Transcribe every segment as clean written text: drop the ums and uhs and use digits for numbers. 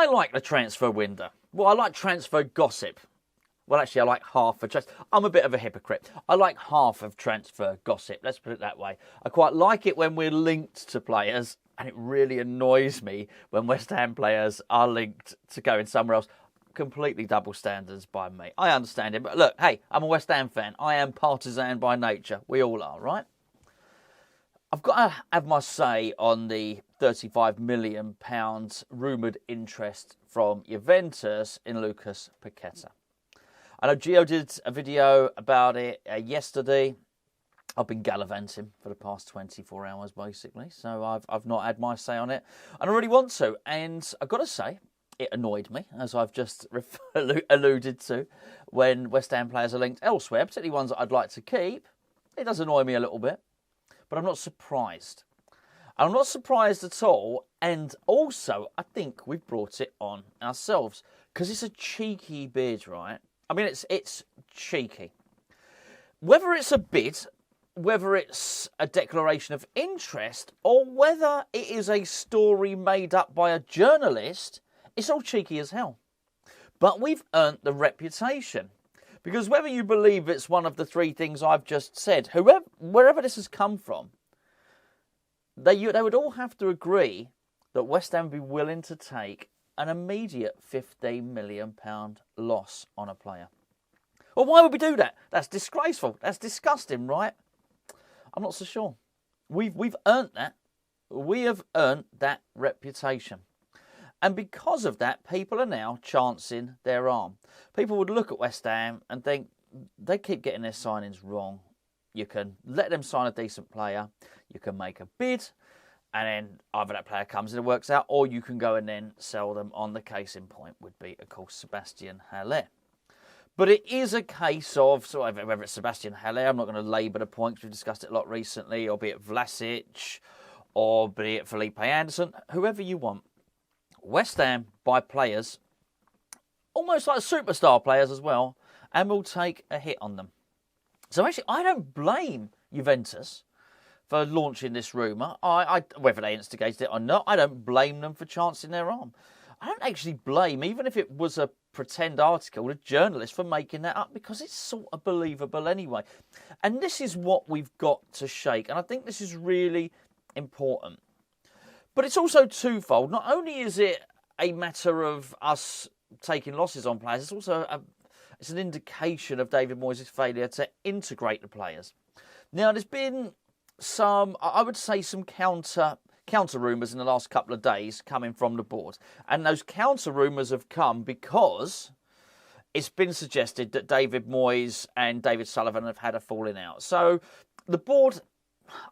I like the transfer window? Well, I like transfer gossip. Well, actually, I like half of transfer. I'm a bit of a hypocrite. I like half of transfer gossip. Let's put it that way. I quite like it when we're linked to players, and it really annoys me when West Ham players are linked to going somewhere else. Completely double standards by me. I understand it, but look, hey, I'm a West Ham fan. I am partisan by nature. We all are, right? I've got to have my say on the £35 million rumoured interest from Juventus in Lucas Paqueta. I know Gio did a video about it yesterday. I've been gallivanting for the past 24 hours, basically. So I've not had my say on it. And I really want to. And I've got to say, it annoyed me, as I've just alluded to, when West Ham players are linked elsewhere, particularly ones that I'd like to keep. It does annoy me a little bit. But I'm not surprised. I'm not surprised at all. And also, I think we've brought it on ourselves. Because it's a cheeky bid, right? I mean, it's cheeky. Whether it's a bid, whether it's a declaration of interest, or whether it is a story made up by a journalist, it's all cheeky as hell. But we've earned the reputation. Because whether you believe it's one of the three things I've just said, wherever this has come from, they would all have to agree that West Ham would be willing to take an immediate £15 million loss on a player. Well, why would we do that? That's disgraceful. That's disgusting, right? I'm not so sure. We've earned that. We have earned that reputation. And because of that, people are now chancing their arm. People would look at West Ham and think, they keep getting their signings wrong. You can let them sign a decent player. You can make a bid. And then either that player comes and it works out, or you can go and then sell them on. The case in point would be, of course, Sebastian Haller. But it is a case of, so whether it's Sebastian Haller, I'm not going to labour the point because we've discussed it a lot recently, or be it Vlasic, or be it Felipe Anderson, whoever you want. West Ham buy players, almost like superstar players as well, and will take a hit on them. So actually, I don't blame Juventus for launching this rumour. Whether they instigated it or not, I don't blame them for chancing their arm. I don't actually blame, even if it was a pretend article, the journalist for making that up, because it's sort of believable anyway. And this is what we've got to shake, and I think this is really important. But it's also twofold. Not only is it a matter of us taking losses on players, it's also it's an indication of David Moyes' failure to integrate the players. Now, there's been some, I would say, some counter rumours in the last couple of days coming from the board. And those counter rumours have come because it's been suggested that David Moyes and David Sullivan have had a falling out. So the board,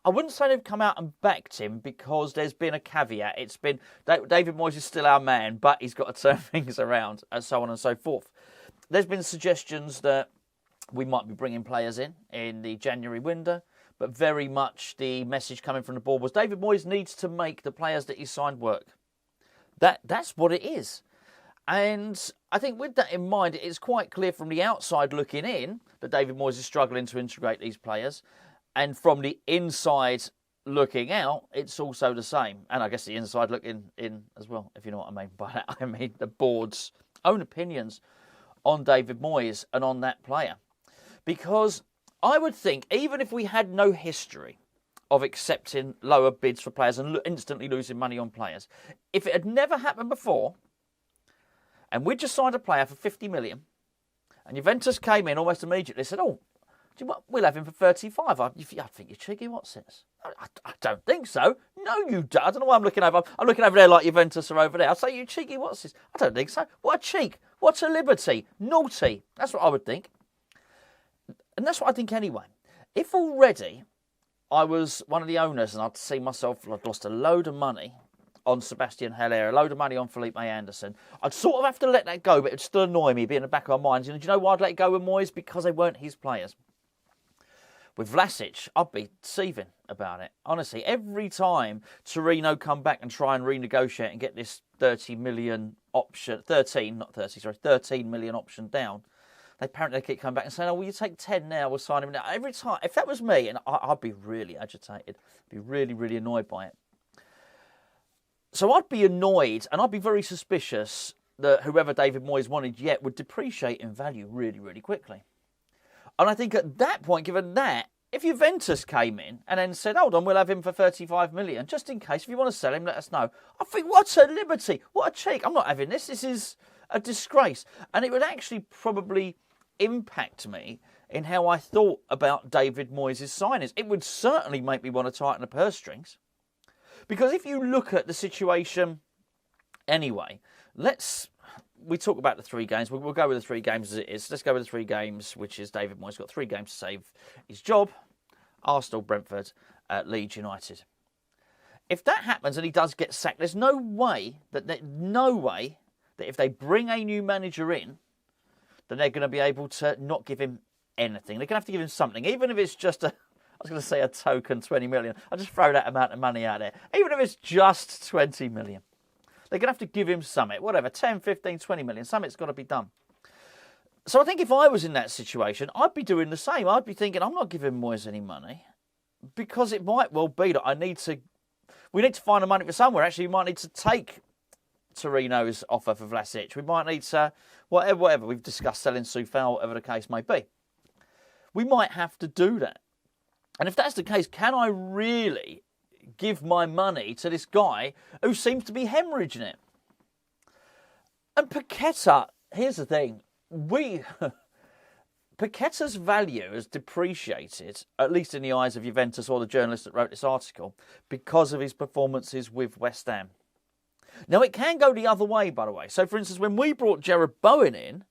I wouldn't say they've come out and backed him, because there's been a caveat. It's been, David Moyes is still our man, but he's got to turn things around, and so on and so forth. There's been suggestions that we might be bringing players in the January window, but very much the message coming from the board was David Moyes needs to make the players that he signed work. That's what it is. And I think with that in mind, it's quite clear from the outside looking in that David Moyes is struggling to integrate these players. And from the inside looking out, it's also the same. And I guess the inside looking in as well, if you know what I mean by that. I mean the board's own opinions on David Moyes and on that player. Because I would think, even if we had no history of accepting lower bids for players and instantly losing money on players, if it had never happened before, and we just signed a player for 50 million, and Juventus came in almost immediately and said, oh, do you know what? We'll have him for 35. I think you're cheeky. What's this? I don't think so. No, you don't. I don't know why I'm looking over. I'm looking over there like Juventus are over there. I'll say, you cheeky. What's this? I don't think so. What a cheek. What a liberty. Naughty. That's what I would think. And that's what I think anyway. If already I was one of the owners and I'd see myself, I'd lost a load of money on Sebastian Haller, a load of money on Felipe Anderson, I'd sort of have to let that go, but it'd still annoy me, be in the back of my mind. And do you know why I'd let it go with Moyes? Because they weren't his players. With Vlasic, I'd be seething about it. Honestly, every time Torino come back and try and renegotiate and get this 13 million option down, they keep coming back and saying, oh, will you take 10 now? We'll sign him now. Every time, if that was me, and I'd be really agitated, be really, really annoyed by it. So I'd be annoyed and I'd be very suspicious that whoever David Moyes wanted yet would depreciate in value really, really quickly. And I think at that point, given that, if Juventus came in and then said, hold on, we'll have him for 35 million, just in case, if you want to sell him, let us know. I think, what a liberty, what a cheek. I'm not having this. This is a disgrace. And it would actually probably impact me in how I thought about David Moyes' signings. It would certainly make me want to tighten the purse strings. Because if you look at the situation anyway, we talk about the 3 games. We'll go with the 3 games as it is. Let's go with the 3 games, which is David Moyes got 3 games to save his job. Arsenal, Brentford, Leeds United. If that happens and he does get sacked, there's no way that if they bring a new manager in, then they're going to be able to not give him anything. They're going to have to give him something, even if it's just a token 20 million. I'll just throw that amount of money out there. Even if it's just 20 million. They're going to have to give him something, whatever, 10, 15, 20 million. Something's got to be done. So I think if I was in that situation, I'd be doing the same. I'd be thinking, I'm not giving Moyes any money because it might well be that we need to find the money for somewhere. Actually, we might need to take Torino's offer for Vlasic. We might need to, whatever. We've discussed selling Soufal, whatever the case may be. We might have to do that. And if that's the case, can I really give my money to this guy who seems to be hemorrhaging it? And Paqueta, here's the thing. Paqueta's value has depreciated, at least in the eyes of Juventus or the journalist that wrote this article, because of his performances with West Ham. Now, it can go the other way, by the way. So, for instance, when we brought Jarrod Bowen in,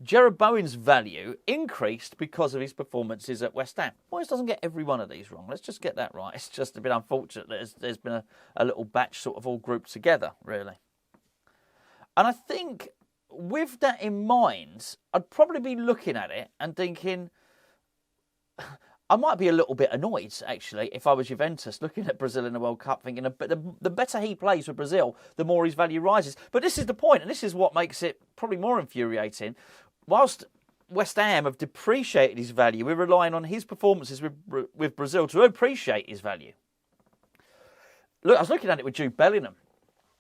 Jarrod Bowen's value increased because of his performances at West Ham. Moyes doesn't get every one of these wrong. Let's just get that right. It's just a bit unfortunate that there's been a little batch sort of all grouped together, really. And I think with that in mind, I'd probably be looking at it and thinking, I might be a little bit annoyed, actually, if I was Juventus, looking at Brazil in the World Cup, thinking the better he plays for Brazil, the more his value rises. But this is the point, and this is what makes it probably more infuriating. Whilst West Ham have depreciated his value, we're relying on his performances with Brazil to appreciate his value. Look, I was looking at it with Jude Bellingham,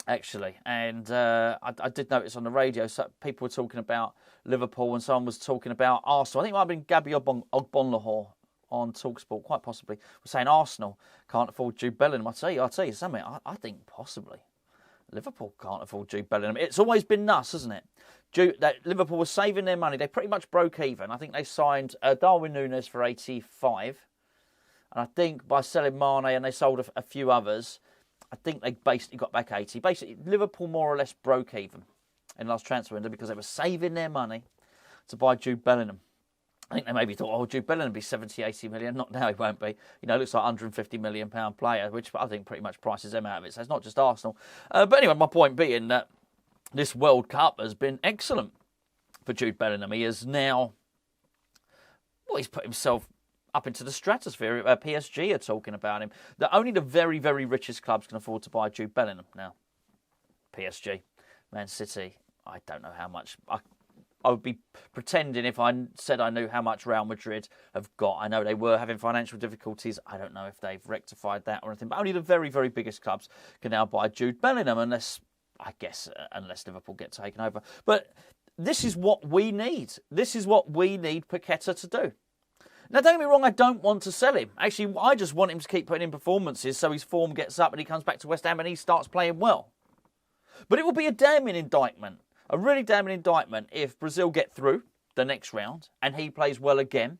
actually, and I did notice on the radio, so people were talking about Liverpool and someone was talking about Arsenal. I think it might have been Gabby Ogbonlahor on TalkSport, quite possibly, was saying Arsenal can't afford Jude Bellingham. I'll tell you something, I think possibly Liverpool can't afford Jude Bellingham. It's always been nuts, hasn't it? That Liverpool was saving their money. They pretty much broke even. I think they signed Darwin Núñez for 85. And I think by selling Mane and they sold a few others, I think they basically got back 80. Basically, Liverpool more or less broke even in the last transfer window because they were saving their money to buy Jude Bellingham. I think they maybe thought, Jude Bellingham will be 70, 80 million. Not now, he won't be. Looks like £150 million player, which I think pretty much prices them out of it. So it's not just Arsenal. But anyway, my point being that this World Cup has been excellent for Jude Bellingham. He is now, he's put himself up into the stratosphere. PSG are talking about him. That only the very, very richest clubs can afford to buy Jude Bellingham now. PSG, Man City, I don't know how much. I would be pretending if I said I knew how much Real Madrid have got. I know they were having financial difficulties. I don't know if they've rectified that or anything. But only the very, very biggest clubs can now buy Jude Bellingham, unless Liverpool get taken over. But this is what we need. This is what we need Paqueta to do. Now, don't get me wrong, I don't want to sell him. Actually, I just want him to keep putting in performances so his form gets up and he comes back to West Ham and he starts playing well. But it will be a damning indictment. A really damning indictment if Brazil get through the next round and he plays well again.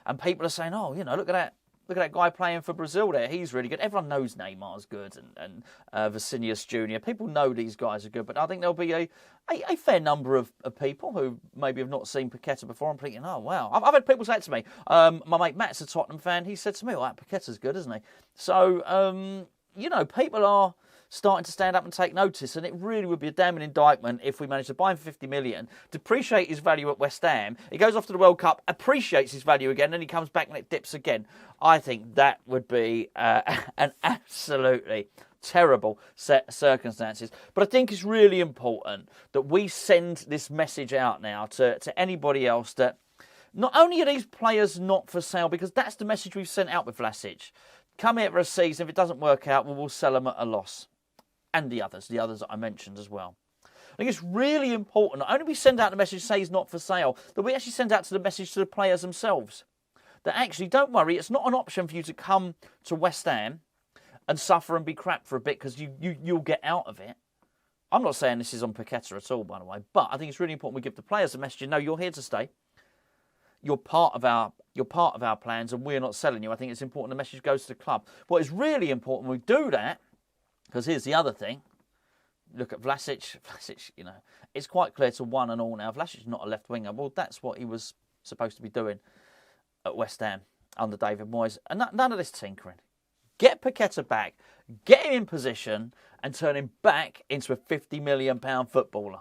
And people are saying, look at that guy playing for Brazil there. He's really good. Everyone knows Neymar's good and Vinicius Jr. People know these guys are good. But I think there'll be a fair number of people who maybe have not seen Paqueta before and thinking, oh, wow. I've had people say it to me. My mate Matt's a Tottenham fan. He said to me, Paqueta's good, isn't he? So, people are starting to stand up and take notice, and it really would be a damning indictment if we managed to buy him for 50 million, depreciate his value at West Ham, he goes off to the World Cup, appreciates his value again, then he comes back and it dips again. I think that would be an absolutely terrible set of circumstances. But I think it's really important that we send this message out now to anybody else that not only are these players not for sale, because that's the message we've sent out with Vlasic. Come here for a season. If it doesn't work out, we'll sell them at a loss. and the others that I mentioned as well. I think it's really important, not only we send out the message, say he's not for sale, that we actually send out the message to the players themselves. That actually, don't worry, it's not an option for you to come to West Ham and suffer and be crap for a bit because you'll get out of it. I'm not saying this is on Paqueta at all, by the way, but I think it's really important we give the players a message. No, you're here to stay. You're part of our plans, and we're not selling you. I think it's important the message goes to the club. What is really important we do that, because here's the other thing. Look at Vlasic. Vlasic, it's quite clear to one and all now. Vlasic's not a left winger. Well, that's what he was supposed to be doing at West Ham under David Moyes, and none of this tinkering. Get Paqueta back, get him in position, and turn him back into a £50 million footballer.